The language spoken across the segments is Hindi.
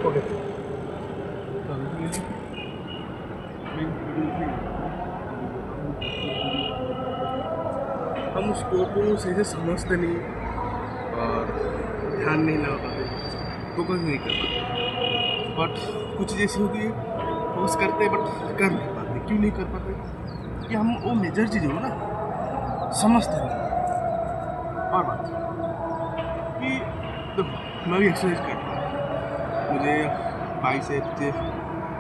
ओके। हम उस कोड को सही से समझते नहीं और ध्यान नहीं लगा पाते, फोकस नहीं कर पाते। बट कुछ चीज़ ऐसी होती है फोकस करते बट कर नहीं पाते। क्यों नहीं कर पाते? कि हम वो मेजर चीज़ हो ना समझते नहीं। और बात कि देखो मैं भी एक्सरसाइज करता हूँ, मुझे बाइसेप चेस्ट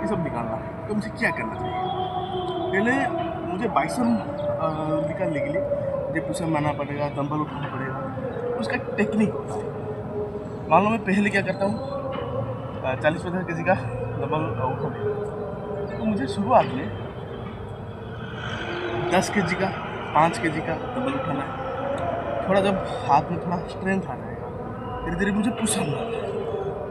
ये सब निकालना है, तो मुझे क्या करना चाहिए? पहले मुझे बाइसेप निकालने के लिए मुझे पुशअप मारना पड़ेगा, डंबल उठाना पड़ेगा। उसका एक टेक्निक होता है। मान लो मैं पहले क्या करता हूँ, 40-50 kg का डंबल उठा लिया, तो मुझे शुरुआत में 10 kg का 5 kg का डंबल उठाना है। थोड़ा जब हाथ में थोड़ा स्ट्रेंथ आ जाएगा, धीरे धीरे मुझे पुशअप मारना है।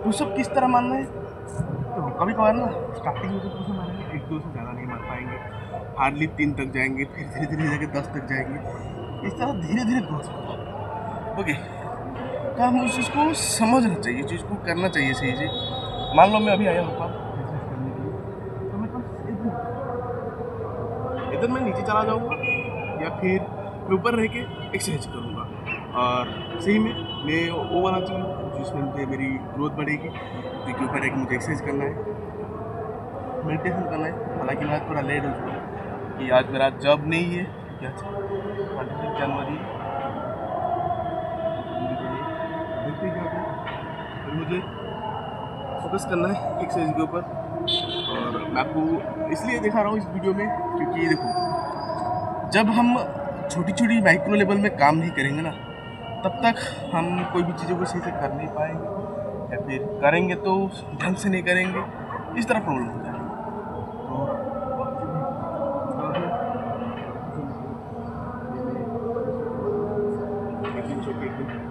पुशअप किस तरह मारना है? तो कभी कभार ना स्टार्टिंग में जो पुशअप मारेंगे 1-2 से ज़्यादा नहीं मार पाएंगे, हार्डली 3 तक जाएंगे, फिर धीरे धीरे जाके 10 तक जाएंगे। इस तरह धीरे धीरे ग्रोथ होगा। ओके, तो हम उस चीज़ को समझना चाहिए, चीज़ को करना चाहिए सही से। मान लो मैं अभी आया ऊपर एक्सरसाइज करने के लिए, तो मैं इधर मैं नीचे चला जाऊँगा या फिर मैं ऊपर रह के एक्सरसाइज करूँगा। और सही में मैं वो वाला चीज़ जिसमें मुझे मेरी ग्रोथ बढ़ेगी, क्योंकि ऊपर रह के मुझे एक्सरसाइज करना है, मेडिटेशन करना है। हालांकि मैं थोड़ा लेट हो चुका हूँ कि आज मेरा जॉब नहीं है, क्या 26 जनवरी देखते क्या होता है। फिर मुझे फोकस करना है एक्सरसाइज के ऊपर। और मैं आपको इसलिए दिखा रहा हूँ इस वीडियो में, क्योंकि देखो जब हम छोटी छोटी माइक्रो लेवल में काम नहीं करेंगे ना, तब तक हम कोई भी चीज़ों को सही से कर नहीं पाएंगे, या फिर करेंगे तो ढंग से नहीं करेंगे, इस तरह प्रॉब्लम हो जाएगी।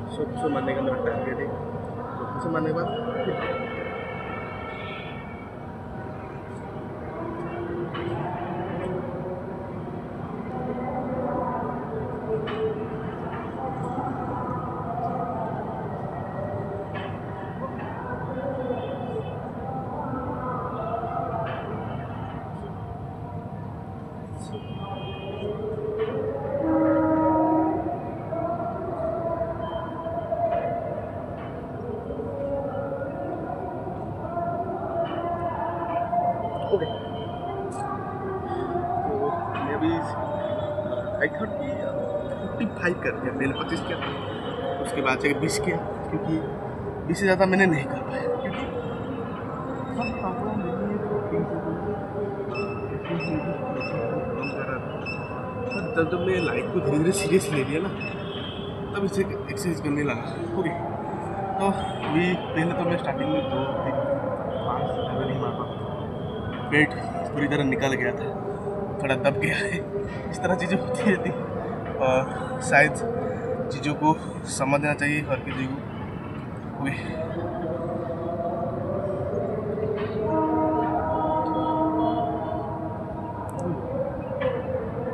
तो 100 मारने का मेरा टारगेट है, तो 100 मारने के बाद फिर ओके। तो मैं अभी आई थॉट कि 55 कर दिया, मैंने 25 किया, उसके बाद से 20 किया, क्योंकि 20 से ज़्यादा मैंने नहीं कर पाया। क्योंकि सब प्रॉब्लम जब मैं लाइफ को धीरे धीरे सीरियस ले लिया ना, तब इसे एक्सरसाइज करने लगा। ओके, तो अभी पहले तो मैं स्टार्टिंग में 2-5 ज़्यादा नहीं मार पाता, पेट पूरी तरह निकल गया था, थोड़ा दब गया है, इस तरह चीज़ें होती रहती। और शायद चीज़ों को समझना चाहिए हर किसी को।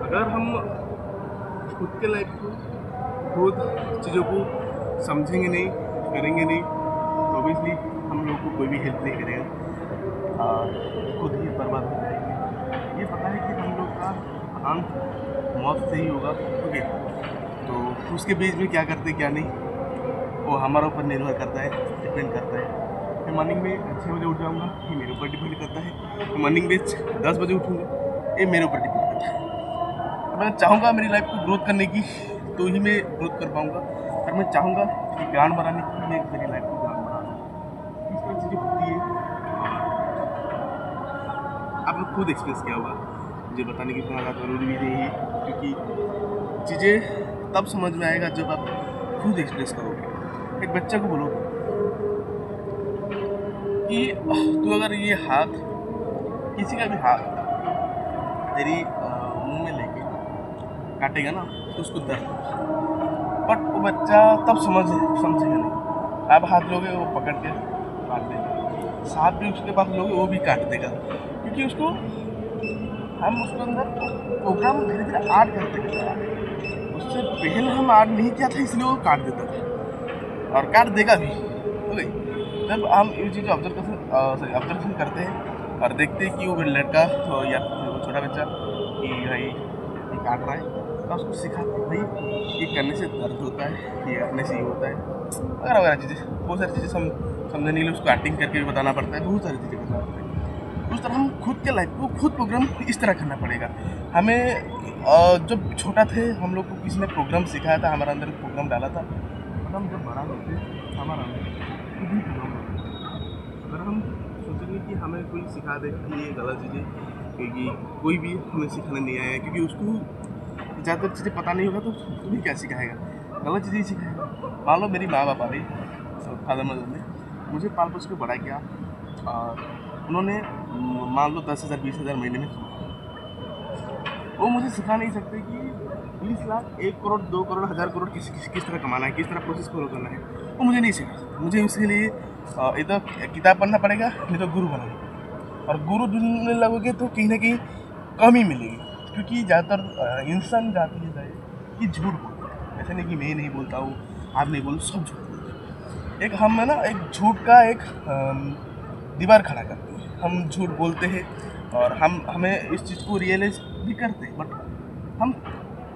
अगर हम खुद के लाइफ को खुद चीज़ों को समझेंगे नहीं, करेंगे नहीं, तो ऑब्वियसली हम लोग को कोई भी हेल्प नहीं करेगा और खुद ही बर्बाद हो जाएंगे। ये पता है कि हम लोग का अंत मौत से ही होगा। ओके, तो उसके बीच में क्या करते क्या नहीं, वो हमारे ऊपर निर्भर करता है, डिपेंड करता है। मैं मॉर्निंग में 6 बजे उठ जाऊँगा, ये मेरे ऊपर डिपेंड करता है। मैं मॉर्निंग में 10 बजे उठूँगा, ये मेरे ऊपर डिपेंड करता है। मैं चाहूँगा मेरी लाइफ को ग्रोथ करने की, तो ही मैं ग्रोथ कर पाऊँगा। और मैं चाहूँगा कि ग्रांड बनाने की, मैं मेरी लाइफ को ग्रांड बना दूँ। इस तरह चीज़ें होती है, आपने खुद एक्सपीरियंस किया होगा, मुझे बताने की इतना ज़्यादा ज़रूरी भी नहीं है, क्योंकि चीज़ें तब समझ में आएगा जब आप खुद एक्सपीरियंस करोगे। एक बच्चे को बोलोगे कि तू अगर ये हाथ, किसी का भी हाथ तेरी मुंह में लेके काटेगा ना, तो उसको दर्द होगा। बट वो बच्चा तब समझेगा नहीं। आप हाथ लोगे, वो पकड़ के काट देगा, साथ भी उसके पास लोगे, वो भी काट देगा, क्योंकि उसको हम उसके अंदर प्रोग्राम धीरे धीरे ऐड करते गए। उससे पहले हम ऐड नहीं किया था, इसलिए वो काट देता था और काट देगा भी। ओके, जब हम ये चीज़ ऑब्जर्वेशन करते हैं और देखते हैं कि वो लड़का तो या वो छोटा बच्चा कि भाई ये काट रहा है, तो उसको सिखाते हैं भाई ये करने से दर्द होता है, ये करने से ये होता है, वगैरह वगैरह चीज़ें, बहुत सारी चीज़ें समझने के लिए उसको एक्टिंग करके भी बताना पड़ता है, बहुत सारी चीज़ें करना पड़ता है। उस तरह हम खुद के लाइफ को खुद प्रोग्राम इस तरह करना पड़ेगा हमें। जब छोटा थे हम लोग को किसी ने प्रोग्राम सिखाया था, हमारे अंदर प्रोग्राम डाला था, और हम जब बड़ा होते हमारा अंदर खुद ही प्रोग्राम होता है। अगर हम सोचेंगे कि हमें कोई सिखा दे कि ये गलत चीज़ें, क्योंकि कोई भी हमें सिखाने नहीं आया, क्योंकि उसको ज़्यादातर चीज़ें पता नहीं होगा तो तुम्हें क्या सिखाएगा, गलत चीज़ें ही सिखाएगा। मान लो मेरी माँ बाप भी, फादर मदर ने मुझे पाल पोस के बड़ा किया, और उन्होंने मान लो 10,000 20,000 महीने में कमाया। वो मुझे सिखा नहीं सकते कि 20 लाख 1 करोड़ 2 करोड़ 1000 करोड़ किस तरह कमाना है, किस तरह प्रोसेस फॉलो करना है, वो मुझे नहीं सिखा सकते। मुझे उसके लिए इधर किताब पढ़ना पड़ेगा, नहीं तो गुरु बनाना, और गुरु ढूंढने लगोगे तो कहीं ना कहीं कम ही मिलेगी, क्योंकि ज़्यादातर इंसान जाती है कि झूठ बोलते हैं। ऐसे नहीं कि मैं नहीं बोलता हूँ, आप नहीं बोलो, सब झूठ बोलते हैं। एक हम है ना, एक झूठ का एक दीवार खड़ा करते हैं, हम झूठ बोलते हैं और हमें इस चीज़ को रियलाइज भी करते हैं, बट हम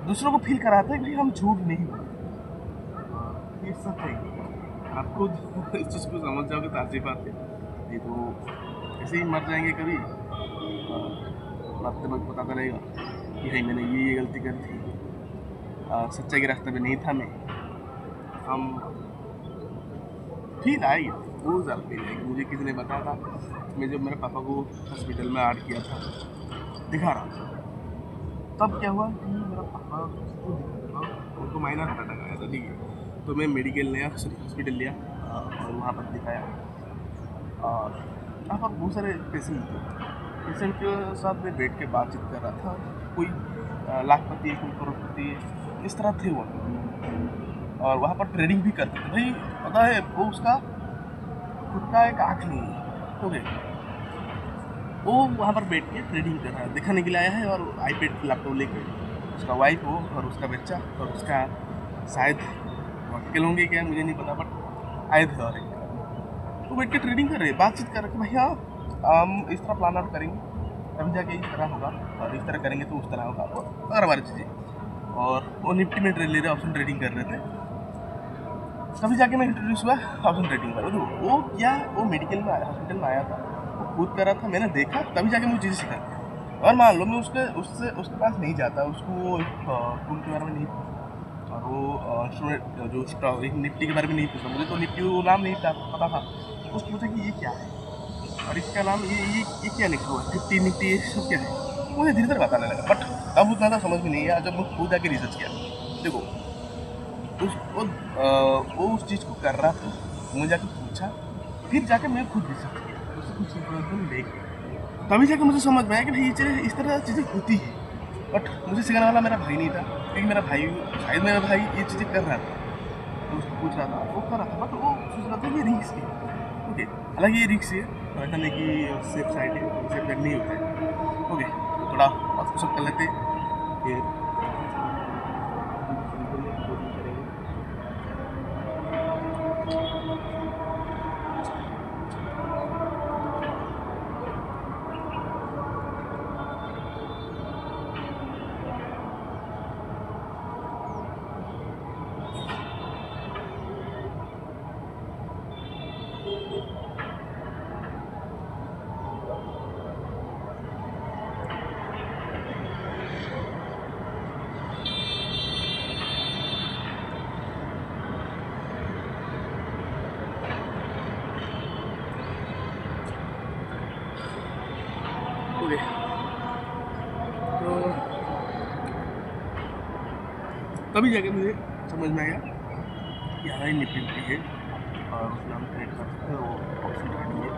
दूसरों को फील कराते हैं कि हम झूठ नहीं बोलते। ये सब है, आप खुद इस चीज़ को समझ जाओगे तो अच्छी बात है, नहीं तो ऐसे ही मर जाएंगे कभी, मरते वक्त पता रहेगा कि भाई मैंने ये गलती कर थी, सच्चाई के रास्ते पे नहीं था मैं। हम फील आई, बहुत ज़्यादा फील आई। मुझे किसी ने बताया था, मैं जब मेरे पापा को हॉस्पिटल में ऐड किया था, दिखा रहा था, तब क्या हुआ कि मेरा पापा उनको माइनर हार्ट अटैक आया था, ठीक है। तो मैं मेडिकल लिया, हॉस्पिटल लिया और वहाँ पर दिखाया, और वहाँ पर बहुत सारे पेशेंट थे। पेशेंट के साथ मैं बैठ के बातचीत कर रहा था, कोई लाखपति है, कोई करोड़पति है, इस तरह थे वो, और वहाँ पर ट्रेडिंग भी करते थे। भाई पता है वो उसका खुद का एक आँख नहीं है, ओके, वो वहाँ पर बैठ के ट्रेडिंग कर रहा है, दिखाने के लिए आया है, और आईपैड लैपटॉप लेके उसका वाइफ हो और उसका बच्चा और उसका शायद वर्टिकल होंगे क्या मुझे नहीं पता, बट आए थे, और एक तो बैठ के ट्रेडिंग कर रहे हैं, बातचीत कर रहे कि भैया हम इस तरह प्लान आउट करेंगे, तब जाके इस तरह होगा, और इस तरह करेंगे तो उस तरह होगा, और हर बार चीज़ें। और वो निफ्टी में ट्रेड ले रहे, ऑप्शन ट्रेडिंग कर रहे थे, तभी जाके मैं इंट्रोड्यूस हुआ ऑप्शन ट्रेडिंग पर। तो वो क्या, वो मेडिकल में आया, हॉस्पिटल में आया था, वो खुद कर रहा था, मैंने देखा, तभी जाके मुझे चीज़ें सिखा। और मान लो मैं उसके पास नहीं जाता, उसको टूल के बारे में नहीं, और वो इंस्ट्रूमेंट जो स्टॉक निफ्टी के बारे में नहीं पूछा, मुझे तो निफ्टी वो नाम नहीं पता था। उसको पूछा कि ये क्या है, और इसका नाम ये क्या लिखा हुआ है, 50 निफ्टी, ये सब क्या है, मुझे धीरे धीरे बताने लगा, बट तब उतना ज़्यादा समझ में नहीं आया। जब मैं खुद जाके रिसर्च किया, देखो वो उस चीज़ को कर रहा था, मुझे जाके पूछा, फिर जाके मैं खुद रिसर्च किया, उससे कुछ इन्फॉर्मेशन लेके, तभी जाके मुझे समझ में आया कि भाई ये इस तरह चीज़ें होती है। बट मुझे सिखाने वाला मेरा भाई नहीं था, क्योंकि मेरा भाई शायद मेरा भाई ये चीज़ें कर रहा था, तो उसको पूछ रहा था, वो कर रहा था, बट वो सोच रहा था ये रिस्क है, ओके, हालांकि ये रिस्क है, तो ऐसा नहीं कि सेफ साइड है, सेफ साइड नहीं होता है, ओके। तो थोड़ा और सब कर लेते फिर ओके। तो तभी जाके मुझे समझ में आया कि हाँ ये निफ्टी है, और उसमें हम ट्रेड कर सकते हैं, वो ऑप्शन ट्रेडिंग है।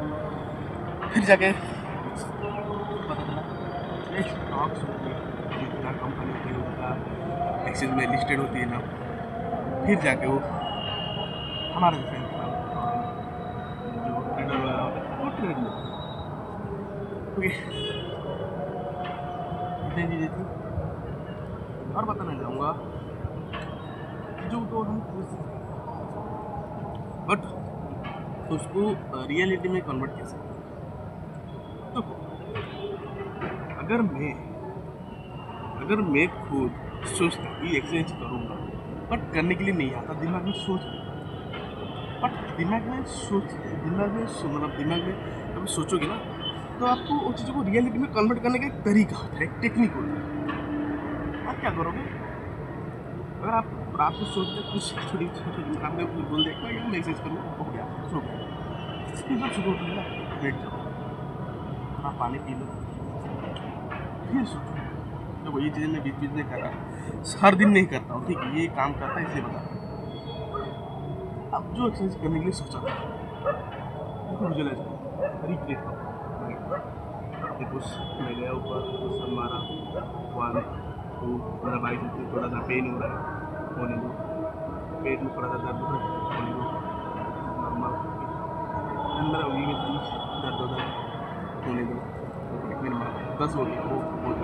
फिर जाके पता चला ये स्टॉक्स होती है, जितना कंपनी होती है उनका एक्सचेंज में लिस्टेड होती है ना, फिर जाके वो हमारे जैसे इंसान जो ट्रेडर वगैरह होते हैं वो ट्रेड लेते हैं, ओके। इतनी चीज़ें थी, और बताना चाहूँगा जो तो हम बट तो उसको रियलिटी में कन्वर्ट कैसे करें? तो अगर मैं खुद सोचता कि एक्सरसाइज करूँगा बट करने के लिए नहीं आता, दिमाग में सोच बट दिमाग में जब सोचोगे ना तो आपको उस चीज़ों को रियलिटी में कन्वर्ट करने का एक तरीका होता है, एक टेक्निक होता है। आप क्या करोगे? अगर आप रात को सोचते कुछ छोटी आपने बोल दिया मैं एक्सरसाइज करूँगा, हो गया, सो गया, फिर जब सुबह उठोगे ना बैठ जाओ, थोड़ा पानी पी लो, फिर सोचो। देखो ये चीज़ें मैं बीच बीच में कर रहा हूँ, हर दिन नहीं करता हूँ, ठीक है, ये काम करता है इसलिए बता रहा हूँ। अब जो एक्सरसाइज करने के लिए सोचा था उसको विजुअलाइज करो, रिक्रिएट करो। कुछ मैं गया ऊपर, कुछ सन मारा, 1 2, मेरा बाइक में थोड़ा सा पेन हो रहा है, होने दो, पेट में थोड़ा सा दर्द हो रहा है, होने दो, नॉर्मल, मेरा उंगली में दर्द हो रहा है, होने दो, फिर 10 हो गया, वो बहुत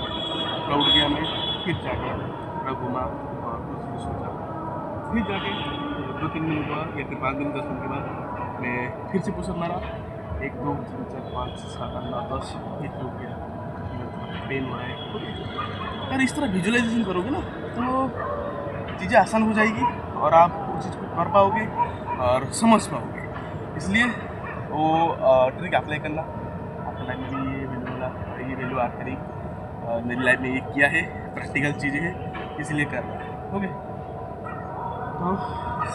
थोड़ा उठ गया मैं, फिर जाके थोड़ा घुमा और कुछ भी सोचा, फिर जाके 2-3 मिनट बाद या फिर 5 मिनट 10 मिनट के बाद मैं फिर से पुशअप मारा, 1 2 3 4 5 7 8 9 10, फिर टूट गया, पेन हो रहा है। अगर इस तरह विजुअलाइजेशन करोगे ना तो चीज़ें आसान हो जाएगी और आप उस चीज़ को कर पाओगे और समझ पाओगे। इसलिए वो ट्रिक अप्लाई करना, आपकी लाइफ में भी ये वैल्यू आखिरी मेरी लाइफ में ये किया है, प्रैक्टिकल चीज़ें हैं इसलिए कर रहा है। ओके, तो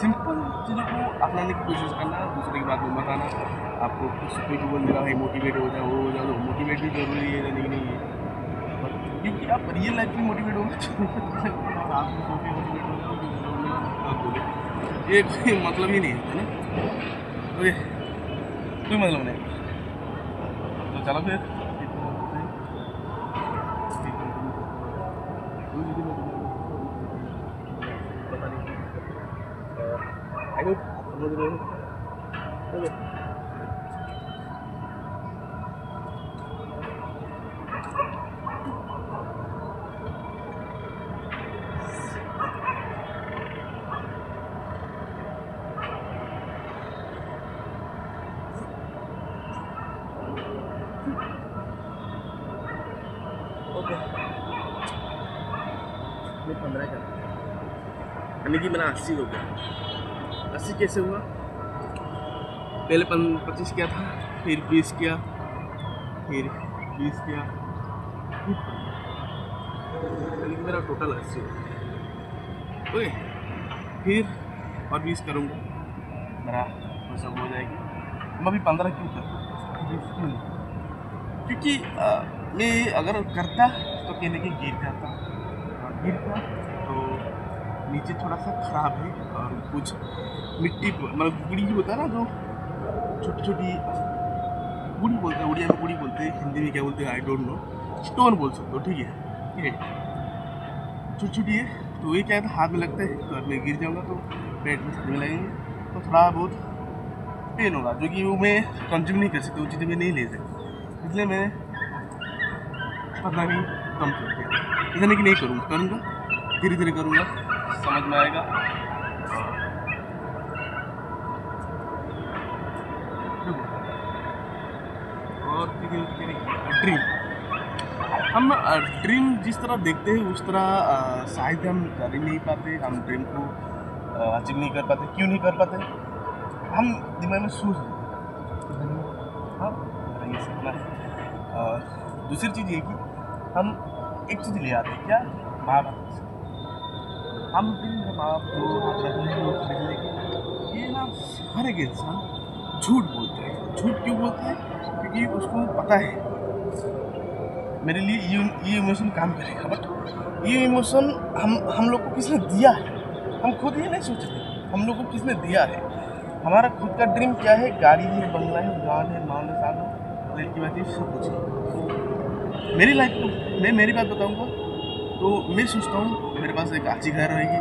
सिंपल चीज़ों को अपनाने की कोशिश करना, दूसरे की बात में बताना। आपको कुछ कोई बोल देगा भाई मोटिवेट हो जाओ, वो हो जाओ, मोटिवेट भी जरूरी है नहीं नहीं है, क्योंकि आप रियल लाइफ में मोटिवेट होंगे ये कोई मतलब ही नहीं है ना। ओके, कोई मतलब नहीं, तो चलो फिर पता नहीं, आई होप आप समझ रहे हो। ओके, ओके, मैं 15 कर, यानी कि मेरा 80 हो गया। 80 कैसे हुआ? पहले 25 किया था, फिर 20 किया, फिर 20 किया, यानी कि मेरा टोटल 80 हो गया। ओके, फिर और 20 करूँगा, मेरा वो सब हो जाएगी। मैं अभी 15 क्यों करूँ? क्योंकि मैं अगर करता तो कहने के गिर जाता, गिरता तो नीचे थोड़ा सा खराब है और कुछ मिट्टी मतलब गुड़ी होता है ना, जो छोटी छोटी गुड़ी बोलते हैं, उड़िया में गुड़ी बोलते हैं, हिंदी में क्या बोलते हैं आई डोंट नो, स्टोन बोल सकते हो, ठीक है, छोटी छोटी है, तो ये क्या है हाथ में लगता है, तो अगर मैं गिर जाऊँगा तो पेट में थकने लगेंगे, तो थोड़ा बहुत पेन होगा, जो कि वो मैं कंज्यूम नहीं कर सकती, वो चीज़ें मैं नहीं ले सकती, इसलिए मैं पता नहीं कम कर दिया, इतने कि नहीं करूँगा, धीरे धीरे करूँगा, समझ में आएगा। और ड्रीम, हम ड्रीम जिस तरह देखते हैं उस तरह शायद हम कर ही नहीं पाते, हम ड्रीम को अचीव नहीं कर पाते। क्यों नहीं कर पाते? हम दिमाग में सोच हाँ ये सपना है। और दूसरी चीज़ ये कि हम एक चीज़ ले आते हैं, क्या? माँ बाप से हम मेरे माँ बाप को ये ना हर एक इंसान झूठ बोलता है। झूठ क्यों बोलता है? क्योंकि उसको पता है मेरे लिए ये इमोशन काम करेगा, बट ये इमोशन हम लोग को किसने दिया है, हम खुद ये नहीं सोचते हम लोग को किसने दिया है। हमारा खुद का ड्रीम क्या है? गाड़ी है, बंगला है, गाँव है, माँ ने साथ हो, लड़की बात है, सब कुछ है। मेरी लाइफ को मैं मेरी बात बताऊंगा तो मैं सोचता हूँ मेरे पास एक अच्छी घर रहेगी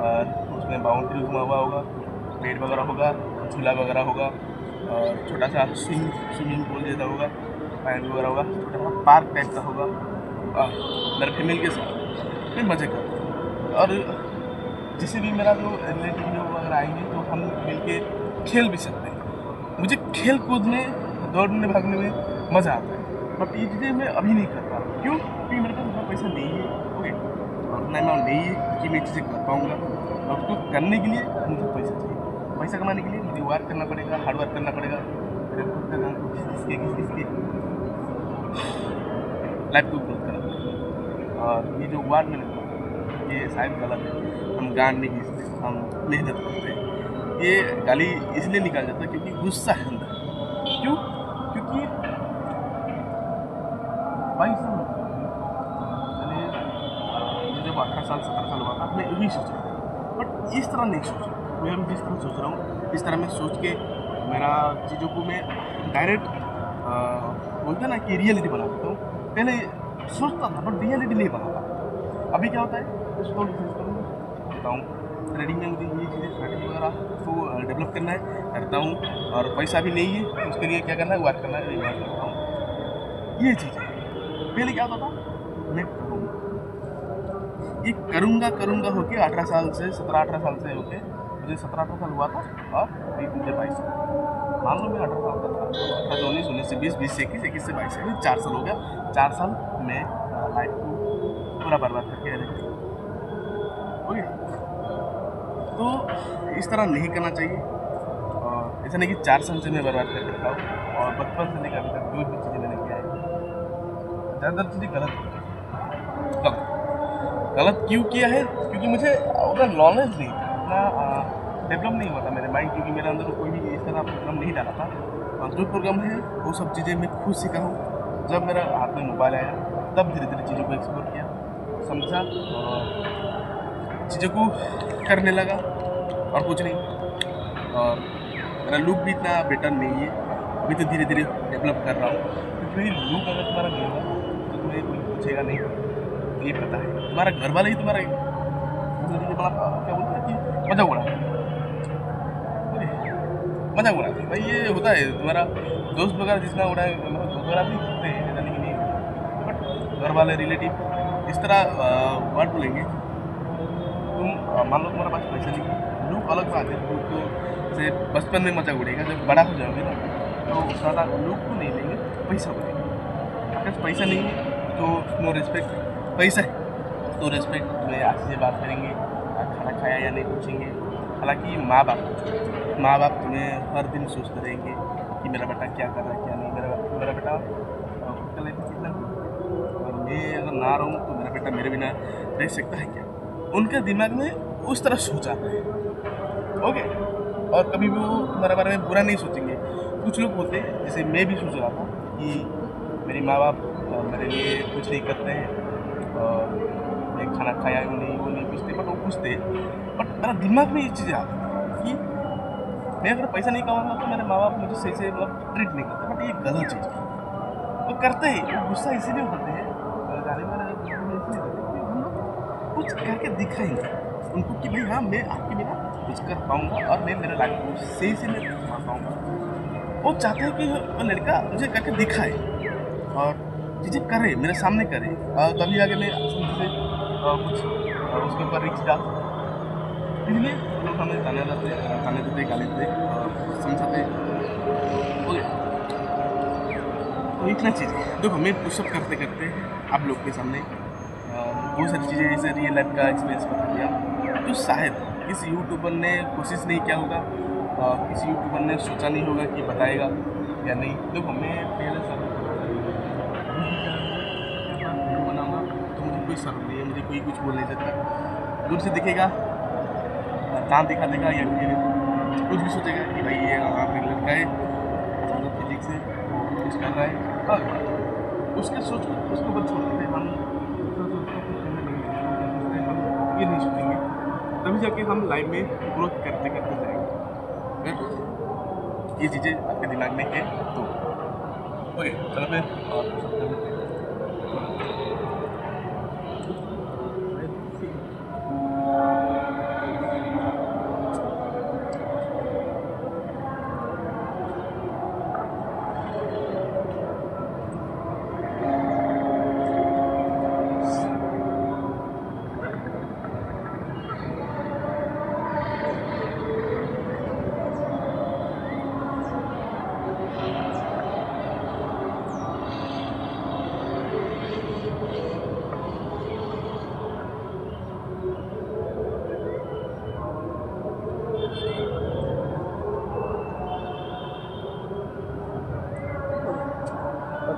और उसमें बाउंड्री घुमा हुआ होगा, पेड़ वगैरह होगा, झूला वगैरह होगा और छोटा सा स्विमिंग पूल जैसा होगा, पानी वगैरह होगा, छोटा सा पार्क टाइप का होगा और मेरे फैमिली के साथ मैं मज़े करूँ। और जिसे भी मेरा जो रिलेटिव है वो अगर आएंगे तो हम मिल के खेल भी सकते हैं। मुझे खेल कूद में, दौड़ने भागने में मज़ा आता है, बट ये चीज़ें मैं अभी नहीं कर पा रहा हूँ। क्यों? क्योंकि मेरे पास उतना पैसा नहीं है, ओके, और उतना अमाउंट नहीं है कि मैं चीज़ें कर पाऊँगा। और उसको करने के लिए मुझे पैसा चाहिए। पैसा कमाने के लिए मुझे वर्क करना पड़ेगा, हार्ड वर्क करना पड़ेगा। मेरे खुद का काम को किस लाइफ को ग्रोथ करना पड़ेगा। और ये जो वर्ड मैंने बोला, ये शायद गलत है। हम गांड नहीं घींचते, हम मेहनत करते हैं। ये गाली इसलिए निकाल जाता है क्योंकि गुस्सा है अंदर। क्यों? क्योंकि पैसा मैंने मुझे जब 18 साल 17 साल हुआ था, मैं यही सोचा था, बट इस तरह नहीं सोचा। मैं अभी जिस तरह सोच रहा हूँ, इस तरह मैं सोच के मेरा चीज़ों को मैं डायरेक्ट बोलते हैं ना कि रियलिटी बना देता हूँ। पहले सोचता था बट रियलिटी नहीं बना पाता। अभी क्या होता है, करता हूँ ट्रेडिंग में, मुझे ये चीज़ें स्ट्रैटेजी वगैरह को डेवलप करना है, करता हूँ। और पैसा भी नहीं है, उसके लिए क्या करना है, वर्क करना है, वर्क करता हूँ। ये चीज़ है। पहले क्या होता था, मैं करूँगा, ये करूँगा होके 18 साल से 17-18 साल से होके मुझे 17-18 साल हुआ था और मुझे 22 साल, मान लो मैं 18 साल का था, 18 से 19, 19 से 20, 20 से 21, 21 से 22, 4 साल हो गया। 4 साल में लाइफ को पूरा बर्बाद करके रहती हूँ। ओके, तो इस तरह नहीं करना चाहिए। और ऐसा नहीं कि 4 साल से मैं बर्बाद कर रखा हूँ और बचपन से लेकर अभी तक जो भी चीज़ें मैंने किया है, ज़्यादातर चीज़ें गलत क्यों किया है? क्योंकि मुझे उतना नॉलेज नहीं था, उतना डेवलप नहीं हुआ था मेरे माइंड, क्योंकि मेरे अंदर कोई भी इस तरह प्रोग्राम नहीं डाला था। और जो प्रोग्राम है वो सब चीज़ें मैं खुद सीखा हूँ। जब मेरा हाथ में मोबाइल आया तब धीरे धीरे चीज़ों को एक्सप्लोर किया, समझा और चीज़ों को करने लगा और कुछ नहीं। और मेरा लुक भी इतना बेटर नहीं है, अभी तो धीरे धीरे डेवलप कर रहा हूँ। क्योंकि लुक अगर तुम्हारा नहीं होगा तो तुम्हें कोई पूछेगा नहीं, ये पता है। तुम्हारा घर वाला ही तुम्हारा क्या बोलते हैं कि मजाक उड़ाते हैं भाई, ये होता है। तुम्हारा दोस्त वगैरह जितना उड़ाए, दोस्त वगैरह भी होते हैं, ऐसा नहीं, बट घर वाले रिलेटिव इस तरह वर्ड बोलेंगे। तुम मान लो तुम्हारा पास पैसा नहीं है, लुक अलग बात है। लुक तो जैसे बचपन में मजाक उड़ेगा, जब बड़ा हो जाओगे ना तो ज़्यादा लुक को नहीं लेंगे, पैसा उड़ेगा। अगर पैसा नहीं है तो नो रिस्पेक्ट, पैसा है तो रिस्पेक्ट, तुम्हें अच्छे से बात करेंगे, खाना खाया या नहीं पूछेंगे। हालांकि माँ बाप तुम्हें हर दिन सोचते रहेंगे कि मेरा बेटा क्या कर रहा है क्या नहीं, मेरा बेटा खुद का लाइफ में कितना, और मैं अगर ना रहूँ तो मेरा बेटा मेरे बिना रह सकता है क्या। उनके दिमाग में उस तरह सोच आता है, ओके। और कभी भी वो तुम्हारे बारे में बुरा नहीं सोचेंगे। कुछ लोग होते हैं, जैसे मैं भी सोच रहा था कि मेरे माँ बाप मेरे लिए कुछ नहीं करते हैं और मैं खाना खाया वो नहीं पूछते, बट वो पूछते। बट मेरा दिमाग में ये चीज़ें आती कि मैं अगर पैसा नहीं कमाऊंगा तो मेरे माँ बाप मुझे सही से मतलब ट्रीट नहीं करते। बट ये गलत चीज़ है, वो करते ही, वो गुस्सा इसीलिए होते हैं, गाली वाले इसलिए होते हैं कि हम लोग कुछ करके दिखाएंगे उनको कि भाई हाँ मैं आपके बिना कुछ कर पाऊँगा और मैं मेरे लाइफ को सही से मैं कमा पाऊँगा। वो चाहते हैं कि वो लड़का मुझे करके दिखाए और चीज़ें करे, मेरे सामने करे, और तभी आगे मैं समझे कुछ उसके ऊपर रिक्स डाल। इसलिए लोग हमें ताने देते, गाली देते और समझाते। ओके, तो इतना चीज़ है। देखो मैं पुशअप करते करते आप लोग के सामने बहुत सारी चीज़ें ऐसे रियल लाइफ का एक्सपीरियंस बता दिया, तो शायद किसी यूट्यूबर ने कोशिश नहीं किया होगा, किसी यूट्यूबर ने सोचा नहीं होगा कि बताएगा या नहीं। देखो मैं पहले सर बनाऊँगा तो मुझे कोई शर्म नहीं है, मुझे कोई कुछ बोल नहीं सकता। दूर से दिखेगा, दांत दिखा देगा या फिर कुछ भी सोचेगा कि भाई ये एक लड़का है मतलब फिजिक्स से कुछ कर रहा है, और उसके सोच उसके ऊपर छोड़ देते हम ये नहीं सोचेंगे, तभी जाके हम लाइफ में ग्रोथ करते करते जाएंगे। अगर ये चीज़ें आपके दिमाग में है तो ओके, चलो फिर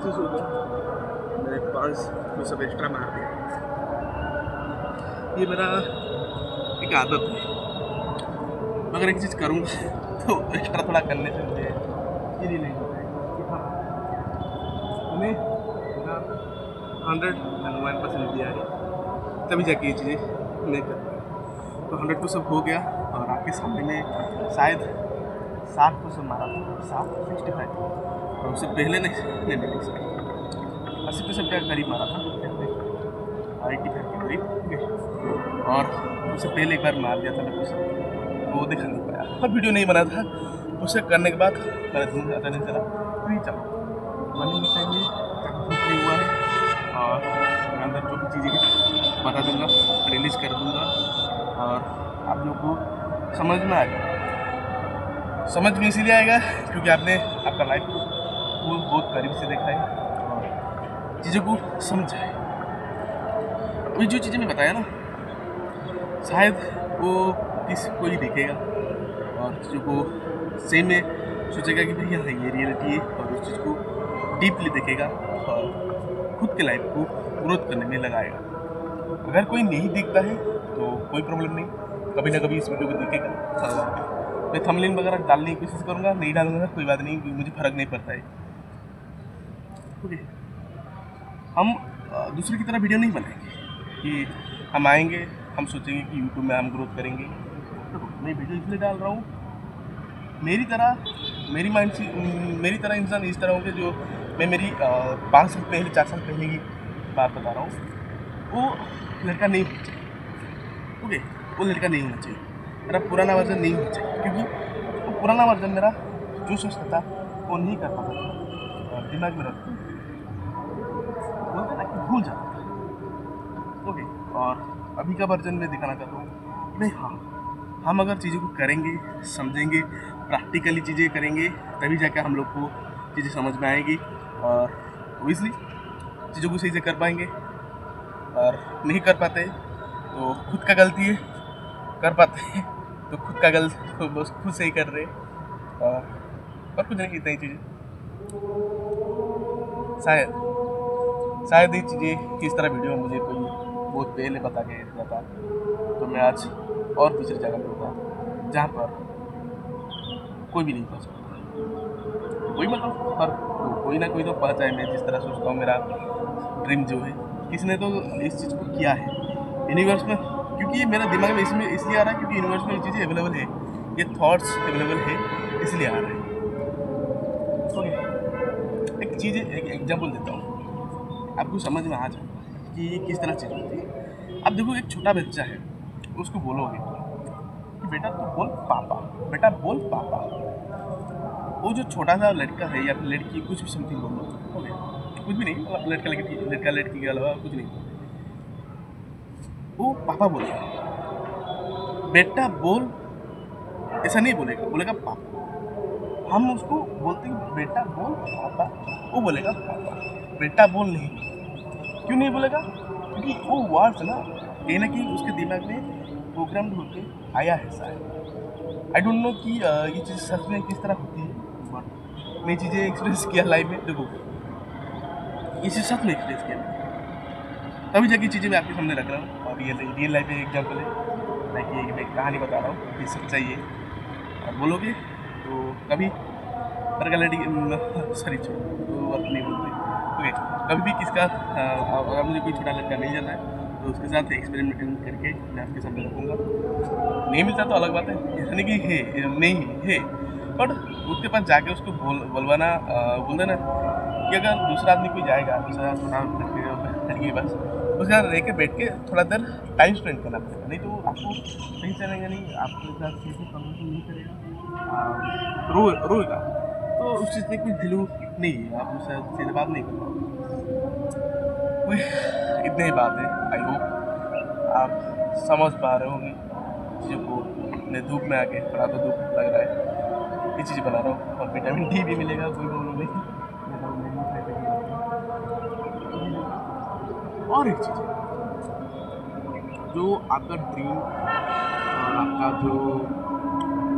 से सो गया, मैंने 5 पुशअप एक्स्ट्रा मार दिया। ये मेरा एक आदत है, अगर एक चीज़ करूँगा तो एक्स्ट्रा थोड़ा करने से मुझे ये नहीं होता है कि हाँ हमें 101% दिया है, तभी जाके ये चीज़ें नहीं कर पाए। तो 100 पुशअप हो गया और आपके सामने में शायद 60 पुशअप मारा था, 65 और उससे पहले नहीं 80 पुशअप का करीब मारा था, 85 के करीब, ठीक है। और उससे पहले एक बार मार दिया था मैं पुशअप, वो दिखा नहीं पाया और वीडियो नहीं बना था। उसे करने के बाद मैंने धूम ज़्यादा नहीं चला, नहीं चला रनिंग टाइम में धूप नहीं हुआ है और मैं अंदर जो भी चीज़ें बता दूँगा, रिलीज़ कर दूँगा और आप लोग को समझ में आएगा। समझ में इसीलिए आएगा क्योंकि आपने आपका लाइफ को बहुत करीब से देखा है और चीज़ों को समझा है। वही जो चीज़ें मैं बताया ना, शायद वो किसी को ही देखेगा और चीज़ों को सेम में सोचेगा कि भैया ये रियलिटी है और उस चीज़ को डीपली देखेगा और खुद के लाइफ को ग्रोथ करने में लगाएगा। अगर कोई नहीं दिखता है तो कोई प्रॉब्लम नहीं, कभी ना कभी इस वीडियो को दिखेगा। मैं थंबनेल वगैरह डालने की कोशिश करूँगा, नहीं डालूंगा कोई बात नहीं, मुझे फ़र्क नहीं पड़ता है। ओके, हम दूसरे की तरह वीडियो नहीं बनाएंगे कि हम आएंगे, हम सोचेंगे कि यूट्यूब में हम ग्रोथ करेंगे। तो मैं वीडियो इसलिए डाल रहा हूँ, मेरी तरह इंसान इस तरह होंगे जो मैं मेरी 5 साल पहले 4 साल पहले की बात बता रहा हूँ, वो लड़का नहीं होना चाहिए। ओके, वो लड़का नहीं होना चाहिए, मेरा पुराना वर्जन नहीं होना चाहिए, क्योंकि वो पुराना वर्जन मेरा जो सोचता था वो नहीं कर पाता था और दिमाग में रख बोलते ना कि भूल जाता था। ओके, और अभी का वर्जन में दिखाना चाहता हूँ नहीं, हाँ हम अगर चीज़ों को करेंगे, समझेंगे, प्रैक्टिकली चीज़ें करेंगे, तभी जाकर हम लोग को चीज़ें समझ में आएगी और ओबियसली चीज़ों को सही से कर पाएंगे। और नहीं कर पाते तो खुद का गलती है, कर पाते हैं तो खुद का गलती तो बस खुद से ही कर रहे और कुछ नहीं, इतना ही चीज़ें। शायद ये चीज़ें किस तरह वीडियो में मुझे कोई बहुत पहले बता के जाता तो मैं आज और दूसरी जगह पे होता जहाँ पर कोई भी नहीं पहुँच पाता। कोई मतलब पर कोई ना कोई तो पहुँचा है। मैं जिस तरह सोचता हूँ, मेरा ड्रीम जो है, किसी ने तो इस चीज़ को किया है यूनिवर्स में, क्योंकि ये मेरा दिमाग में इसलिए आ रहा है क्योंकि यूनिवर्स में ये चीज़ें अवेलेबल है, ये थॉट्स अवेलेबल है, इसलिए आ रहा है। ओके, एक एग्जाम्पल देता हूँ, आपको समझ में आ जाए कि किस तरह चीज़ होती है। अब देखो, एक छोटा बच्चा है, उसको बोलोगे कि बेटा तू बोल पापा, बेटा बोल पापा। वो जो छोटा सा लड़का है या फिर लड़की, कुछ भी समथिंग बोलो, ओके, कुछ भी नहीं, मतलब लड़का लड़की के अलावा कुछ नहीं, वो पापा बोलेगा। बेटा बोल ऐसा नहीं बोलेगा, बोलेगा पापा। हम उसको बोलते हैं बेटा बोल पापा, वो बोलेगा पापा। बेटा बोल नहीं, क्यों नहीं बोलेगा? क्योंकि वो वर्ड्स ना कहीं ना कहीं उसके दिमाग में प्रोग्राम होके आया है शायद। आई डोंट नो कि ये चीज़ सच में किस तरह होती है, बट मैं चीज़ें एक्सपीरियंस किया लाइफ में। देखो, ये चीज़ सच में एक्सपीरियंस किया, तभी जाके चीज़ें मैं आपके सामने रख रहा हूँ। और रियल लाइफ में एग्जाम्पल है, लाइक ये मैं कहानी बता रहा हूँ, ये सच्चाई है। और बोलोगे तो कभी सॉरी तो नहीं बोलते। ओके, कभी भी किसका अगर मुझे कोई छोटा लड़का मिल जाता है तो उसके साथ एक्सपेरिमेंट करके मैं आपके सामने रखूँगा। नहीं मिलता तो अलग बात है, ऐसा नहीं कि है नहीं है, बट उसके पास जाके उसको बोलवाना, बोल देना कि अगर दूसरा आदमी कोई जाएगा, दूसरा छोटा लड़के के पास, उसके साथ रह के बैठ के थोड़ा देर टाइम स्पेंड करना पड़ेगा, नहीं तो आपको सही चलेगा नहीं, आपके साथ किसी कम्युनिकेशन नहीं करेगा, रोएगा। तो उस चीज़ में कोई वैल्यू नहीं है, आप उससे सीधे बात नहीं कर पाओगे। इतनी ही बात है। आई होप आप समझ पा रहे होंगे चीज़ों को। अपने धूप में आके थोड़ा तो धूप लग रहा है, ये चीज़ बना रहा हूँ और विटामिन डी भी मिलेगा, कोई प्रॉब्लम नहीं। और एक चीज़ जो आपका ड्रीम और आपका जो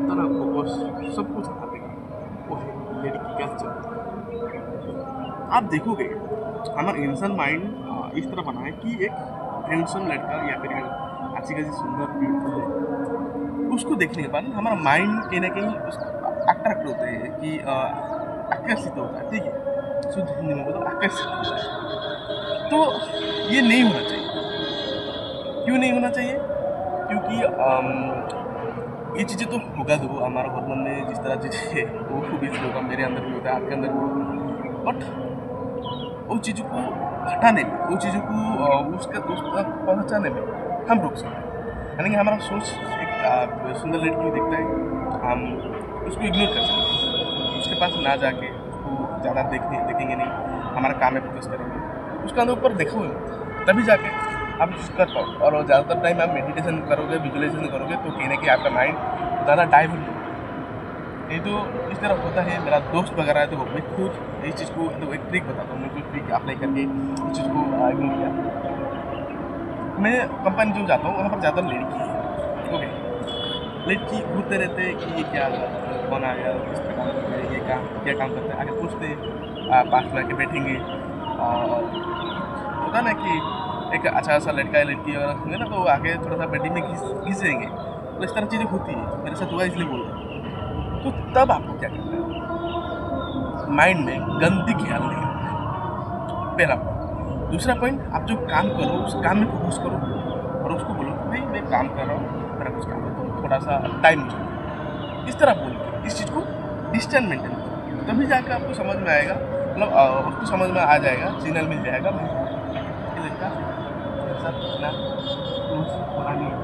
तरह फोकस सब कुछ हटा देगा, वो है लड़की का चलता है। आप देखोगे हमारा इंसान माइंड इस तरह बना है कि एक हैंडसम लड़का या फिर अच्छी खासी सुंदर ब्यूटीफुल है, उसको देखने के बाद हमारा माइंड कहीं ना कहीं उसको अट्रैक्ट होते हैं कि आकर्षित होता है, ठीक है, शुद्ध हिंदी में बोलो आकर्षित होता है। तो ये नहीं होना चाहिए। क्यों नहीं होना चाहिए? क्योंकि ये चीज़ें तो होगा दो हमारा हार्मोन में जिस तरह चीज़ें वो भी होगा, मेरे अंदर भी होता है, आपके अंदर भी होगा, बट उन चीज़ों को हटाने में, उन चीज़ों को उसका पहुँचाने में हम रुक सकते हैं। यानी कि हमारा सोच एक सुंदर लड़की दिखता है, हम उसको इग्नोर कर सकते हैं, उसके पास ना जाके उसको ज़्यादा देखेंगे नहीं, हमारा काम में फोकस करेंगे, उसका अंदर ऊपर देखो तभी जाके आप कुछ कर पाओ। और ज़्यादातर टाइम आप मेडिटेशन करोगे, विजुअलाइजेशन करोगे तो कहीं ना कहीं आपका माइंड ज़्यादा डाइवर्ट होगा। नहीं तो इस तरह होता है, मेरा दोस्त वगैरह है तो मैं खुद इस चीज़ को तो एक ट्रिक बताता हूँ, मैं कोई ट्रिक अप्लाई करके इस चीज़ को इग्नोर किया। मैं कंपनी जो जाता हूँ वहाँ पर ज़्यादा लड़की है, ओके, लड़की घूरते रहते हैं कि ये क्या कौन आ गया, किस तरह काम करता है, ये क्या काम करता है, आगे पूछते पास में आके बैठेंगे। होता ना कि एक अच्छा सा लड़का या लड़की अगर होंगे ना तो आगे थोड़ा सा बेटी में घिसेंगे, तो इस तरह चीज़ें होती है, मेरे साथ हुआ इसलिए बोल रहा हूँ। तो तब आपको क्या करना है, माइंड में गंदी ख्याल नहीं रखना है, पहला पॉइंट। दूसरा पॉइंट, आप जो काम करो उस काम में फोकस करो और उसको बोलो भाई मैं काम कर रहा हूँ, मेरा कुछ काम है तो थोड़ा सा टाइम मुझे, इस तरह बोल के इस चीज़ को डिस्टेंस मेंटेन करो, तभी जाकर आपको समझ में आएगा, मतलब उसको समझ में आ जाएगा, सिग्नल मिल जाएगा ये लड़का ना क्लोज होना नहीं है,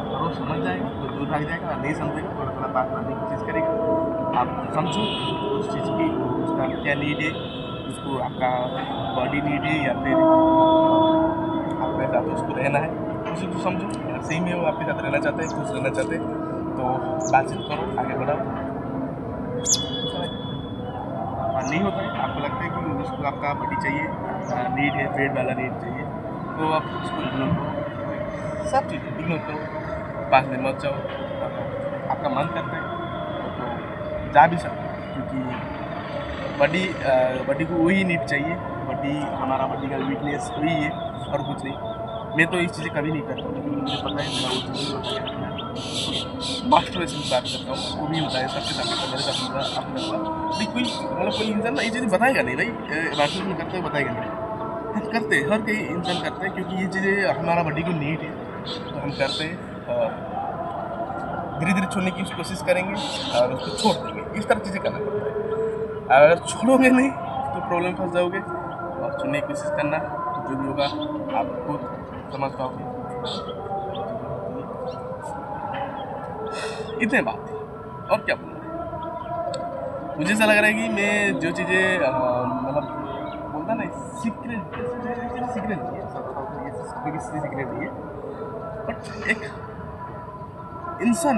और वो समझ जाएगा तो दूर भाग जाएगा, और नहीं समझेगा थोड़ा थोड़ा बात करने की कोशिश करेगा। आप समझो उस चीज़ की, उसका क्या नीड है, उसको आपका बॉडी नीड है या फिर आपके साथ उसको रहना है, उसी को समझो। अगर सही में वो आपके साथ रहना चाहते हैं, खुश रहना चाहते हैं तो बातचीत करो, आगे बढ़ाओ। और नहीं होता है, आपको लगता है कि उसको आपका बॉडी चाहिए, नीड है, पेट वाला नीड चाहिए, तो आप उसको इग्नोर करो, सब चीज़ें इग्नोर करो, पास में मत जाओ। आपका मन करता है तो जा भी सकते हो, क्योंकि बॉडी को वही नीड चाहिए, हमारा बॉडी का वीकनेस वही है और कुछ नहीं। मैं तो इस चीज़ें कभी नहीं करता हूँ, क्योंकि मुझे पता है मेरा वो चीज़ होता है। मास्टर वैसे बात करता हूँ, वो भी होता है सबके साथ, मेरे साथ होगा, आपके साथ होगा, कोई मतलब कोई इंसान ना ये चीज़ें बताएगा नहीं भाई, मास्टर में करते हुए बताएगा नहीं, हम करते हैं, हर कोई इंसान करते हैं, क्योंकि ये चीज़ें हमारा बॉडी को नीड है तो हम करते हैं। धीरे धीरे छोड़ने की कोशिश करेंगे और उसको छोड़ देंगे, इस तरह चीज़ें करना पड़ता है। अगर छोड़ोगे नहीं तो प्रॉब्लम फंस जाओगे, और छोड़ने की कोशिश करना तो जो भी होगा आप खुद समझ पाओगे। इतने बात है, और क्या बोलना है। मुझे ऐसा लग रहा है कि मैं जो चीज़ें मतलब बोलता ना सीक्रेट नहीं है, सीक्रेट नहीं है, बट एक इंसान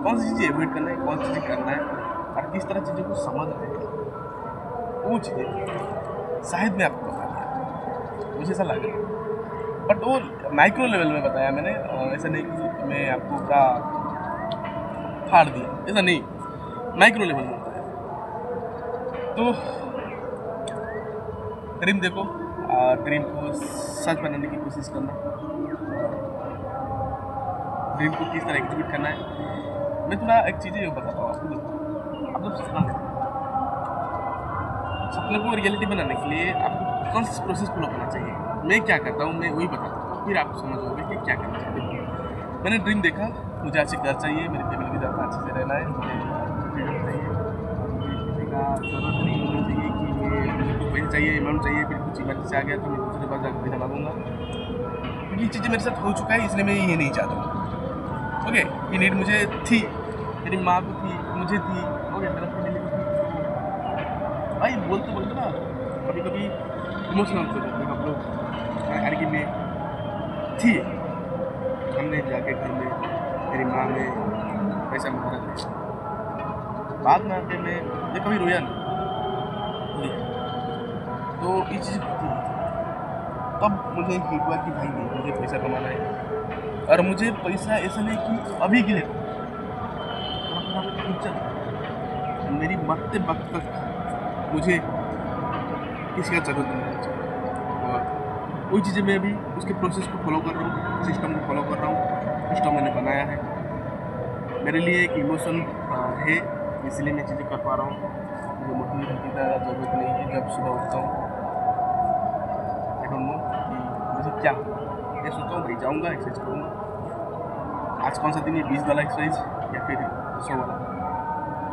कौन सी चीज़ें अवॉइड करना है, कौन सी चीज़ें करना है और किस तरह चीज़ों को समझ रहे हैं, वो चीज़ें शायद मैं आपको बता दिया, मुझे ऐसा लग रहा है। बट वो माइक्रो लेवल में बताया मैंने, ऐसा नहीं कि मैं आपको पूरा फाड़ दिया, ऐसा नहीं, माइक्रो लेवल में बताया। तो ड्रीम देखो, ड्रीम को सच बनाने की कोशिश करना, ड्रीम को किस तरह एग्जीक्यूट करना है। मैं थोड़ा एक चीज़ें बताता हूँ आपको, देखो आप लोग सपने को रियलिटी बनाने के लिए आपको कौन सा प्रोसेस फॉलो करना चाहिए, मैं क्या करता हूँ मैं वही बताता हूँ, फिर आप समझोगे कि क्या करना चाहिए। मैंने ड्रीम देखा, मुझे अच्छे घर चाहिए, मेरी फैमिली के साथ अच्छे से रहना है, मुझे फ्रीडम चाहिए, किसी का जरूरत नहीं होना चाहिए कि मुझे कुछ पैसे चाहिए, अमाउंट चाहिए, फिर कुछ इमरजेंसी से आ गया तो मैं दूसरे पास जाकर पैसा मांगूंगा, क्योंकि ये चीज़ें मेरे साथ हो चुका है, इसलिए मैं ये नहीं चाहता हूँ। ओके, ये नीड मुझे थी, मेरी माँ को थी, मुझे थी, ओके, मेरा फैमिली को थी। भाई बोलते बोलते ना कभी कभी इमोशनल हो जाते हैं हम लोग, यानी कि मैं थी, हमने जाके घर में मेरी माँ में पैसा मांगा था, बाद में आके मैं कभी रोया नहीं, तो ये चीज़ होती है। तब मुझे हिट हुआ कि भाई नहीं, मुझे पैसा कमाना है, और मुझे पैसा ऐसा नहीं कि अभी के लिए, फ्यूचर मेरी मरते वक्त तक मुझे किसी का ज़रूरत नहीं है। और वही चीज़ें मैं अभी उसके प्रोसेस को फॉलो कर रहा हूँ, सिस्टम को फॉलो कर रहा हूँ। सिस्टम मैंने बनाया है, मेरे लिए एक इमोशन है, इसलिए मैं चीज़ें कर पा रहा हूँ। मुझे मोटिवेशन की ज़रूरत नहीं है। जब सुबह उठता हूँ, आई डोंट नो कि मुझे क्या होगा, मैं सोचता हूँ भाई जाऊँगा, एक्सरसाइज करूँगा। आज कौन सा दिन है, 20 वाला एक्सरसाइज या फिर 100 वाला।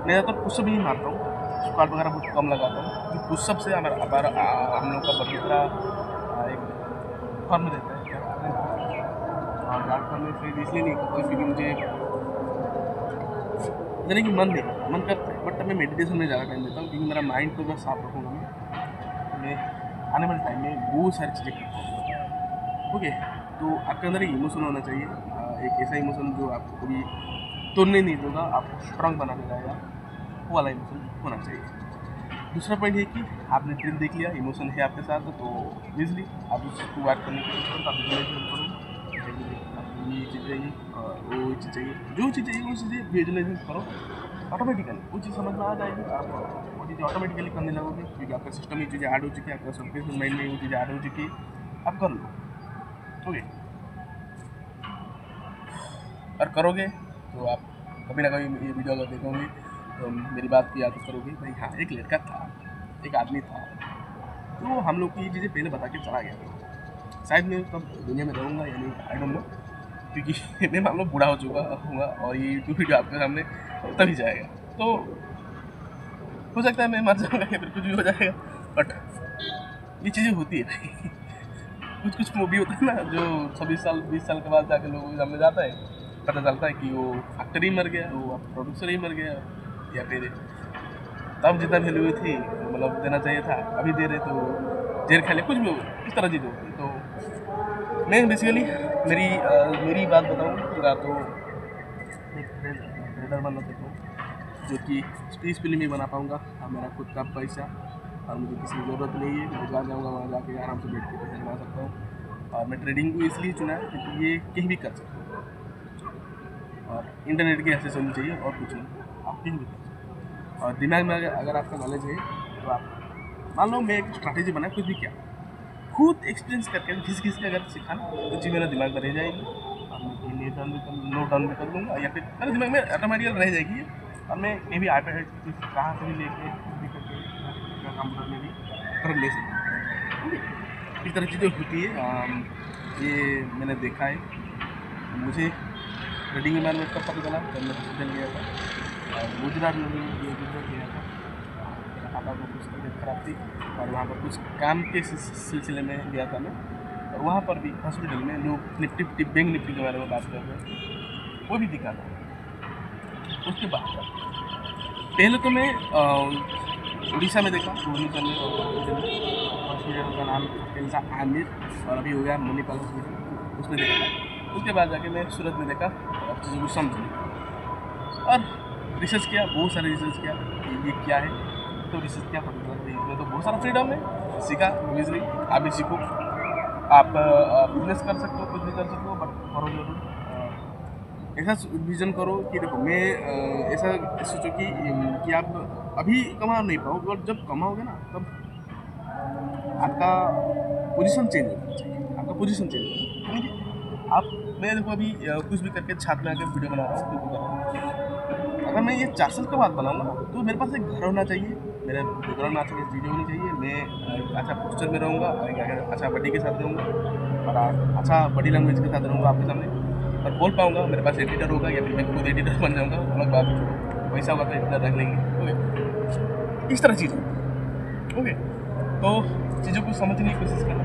मैं ज़्यादातर पुशअप ही मारता हूँ, स्क्वाट वगैरह बहुत कम लगाता हूँ। जो पुशअप से हम लोग का बढ़िया एक फॉर्म रहता है और डार्क फॉर्म में फिर इसलिए नहीं करता क्योंकि मुझे यानी कि मन करता है, बट मैं मेडिटेशन में ज़्यादा टाइम देता हूँ क्योंकि मेरा माइंड को अगर साफ रखूँगा मैं आने वाले टाइम में बहुत सारी चीज़ें करता हूँ। ओके, तो आपके अंदर एक इमोशन होना चाहिए, एक ऐसा इमोशन जो आपको कभी तोड़ने नहीं देगा, आपको स्ट्रांग बनाने जाएगा, वो वाला इमोशन होना चाहिए। दूसरा पॉइंट है कि आपने ट्रिक देख लिया, इमोशन है आपके साथ, तो ईजिली आप उसको ऐड करने की कोशिश करो। आप विजुलाइजेशन करो, ये चीज़ चाहिए और वो चीज़ चाहिए, जो चीज़ चाहिए वो चीज़ें विजुलाइजेशन करो, ऑटोमेटिकली वो चीज़ समझ में आ जाएगी। आप वो चीज़ें ऑटोमेटिकली करने लगोगे क्योंकि आपका सिस्टम में चीज़ें ऐड हो चुकी है, आपका सबकॉन्शियस माइंड में वो चीज़ें ऐड हो चुकी है, आप कर लो। ओके, और करोगे तो आप कभी ना कभी ये वीडियो अगर देखोगे तो मेरी बात की याद करोगे, भाई हाँ एक लड़का था, एक आदमी था, तो हम लोग की ये चीज़ें पहले बता के चला गया। शायद मैं तब दुनिया में रहूँगा यानी आई डोंट नो, क्योंकि मैं मान लो बूढ़ा हो चुका हूँगा और ये यूट्यूब वीडियो आपके सामने तभी जाएगा, तो हो सकता है मैं मर जाऊँगा या फिर कुछ भी हो जाएगा, बट ये चीज़ें होती है भाई। कुछ मूवी होता है ना जो 26 साल 20 साल के बाद जाके लोगों के सामने जाता है, पता चलता है कि वो एक्टर ही मर गया, वो प्रोड्यूसर ही मर गया, या फिर तब जितना वैल्यू थी मतलब देना चाहिए था अभी दे रहे तो जेल खा ले, कुछ भी हो, इस तरह चीज़ होती। तो मैं बेसिकली मेरी बात बताऊँगा तो एक ट्रेडर बनना चाहता हूँ जो कि पीसफुली नहीं बना पाऊँगा। मेरा खुद का पैसा और मुझे किसी की ज़रूरत नहीं है, मैं जहाँ जाऊँगा वहाँ जाके आराम से बैठ के पैसा बना सकता हूँ। और मैं ट्रेडिंग को इसलिए चुना है क्योंकि ये कहीं भी कर सकता हूँ और इंटरनेट की एक्सेस होनी चाहिए और कुछ नहीं, आप कहीं भी कर सकते हो। और दिमाग में अगर आपका नॉलेज है तो आप मान लो मैं एक स्ट्रैटेजी बनाया, कुछ भी क्या खुद एक्सपीरियंस करके घिस के अगर सिखाना तो चीज़ मेरा दिमाग में रह जाएगी और मैं नोट डाउन भी कर लूँगा या फिर मेरे दिमाग में ऑटोमेटिकली रह जाएगी और मैं कहीं भी आईपैड कहाँ से भी लेके कंप्यूटर में भी कर ले सकता हूँ। इस तरह चीज़ें होती है, ये मैंने देखा है। मुझे ट्रेडिंग के बारे में कब पता चला जब मैं हॉस्पिटल गया था और गुजरात में गया था, पापा को कुछ तबीयत खराब थी और वहाँ पर कुछ काम के सिलसिले में गया था मैं, और वहाँ पर भी हॉस्पिटल में लोग निफ्टी बैंक निफ्टी के बारे में बात कर रहे थे, वो भी दिखा था। उसके बाद पहले तो मैं उड़ीसा में देखा, भुवनेश्वर में हॉस्पिटल का नाम था आमिर और अभी हो गया मणिपाल हॉस्पिटल, उसमें देखा था। उसके बाद जाके मैं सूरत में देखा और चीज़ों को समझ लिया और रिसर्च किया, बहुत सारे रिसर्च किया कि ये क्या है, तो रिसर्च किया पता चला इसमें तो बहुत सारा फ्रीडम है, सीखा इजीली। आप भी सीखो, आप बिजनेस कर सकते हो, कुछ भी कर सकते हो, बट करो जरूर। ऐसा विजन करो कि देखो मैं ऐसा सोचो कि आप अभी कमा नहीं पाओ, और जब कमाओगे ना तब आपका पोजीशन चेंज होना चाहिए, आपका पोजीशन चेंज होना चाहिए। आप मैं देखो अभी कुछ भी करके छात्र में आकर वीडियो बना रहा हूँ, कुछ भी कर रहा हूँ, अगर मैं ये 4 साल के बाद बनाऊँगा तो मेरे पास एक घर होना चाहिए, मेरा बैकग्राउंड अच्छी चीज़ें होनी चाहिए, मैं अच्छा पोस्चर में रहूँगा, अच्छा बॉडी के साथ रहूँगा और अच्छा बॉडी लैंग्वेज के साथ रहूँगा आपके सामने और बोल पाऊँगा। मेरे पास एडिटर होगा या फिर मैं खुद एडिटर बन जाऊँगा, अलग बात है, पैसा होगा तो एडिटर रख लेंगे। ओके, इस तरह चीज़ ओके, तो चीज़ों को समझने की कोशिश करना।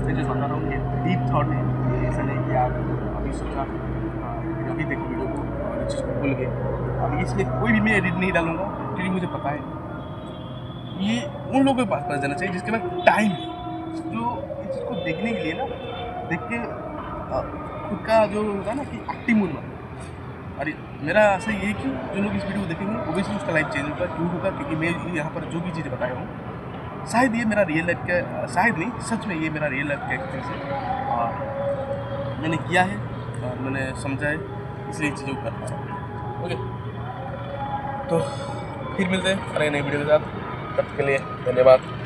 मैं जो बता रहा हूँ ये डीप थॉट है, ये ऐसा नहीं कि आप अभी सोचा अभी देखो वीडियो को और चीज़ को भूल गए। अब इसमें कोई भी मैं एडिट नहीं डालूँगा क्योंकि मुझे पता है ये उन लोगों के पास पहुँच जाना चाहिए जिसके पास टाइम जो इस चीज़ को देखने के लिए ना देख के खुद का जो होता है ना कि एक्टिव मूड में। और मेरा ऐसा ये है कि जो लोग इस वीडियो को देखेंगे ओबियसली उसका लाइफ चेंज होगा। क्यों होगा? क्योंकि मैं यहाँ पर जो भी चीज़ें बताया हूँ शायद ये मेरा रियल लाइफ का, शायद नहीं सच में ये मेरा रियल लाइफ का एक्सपीरियंस है और मैंने किया है और मैंने समझा है, इसलिए चीज़ों को कर पा रहा हूँ। ओके, तो फिर मिलते हैं अरे नई वीडियो के साथ। तब तक के लिए धन्यवाद।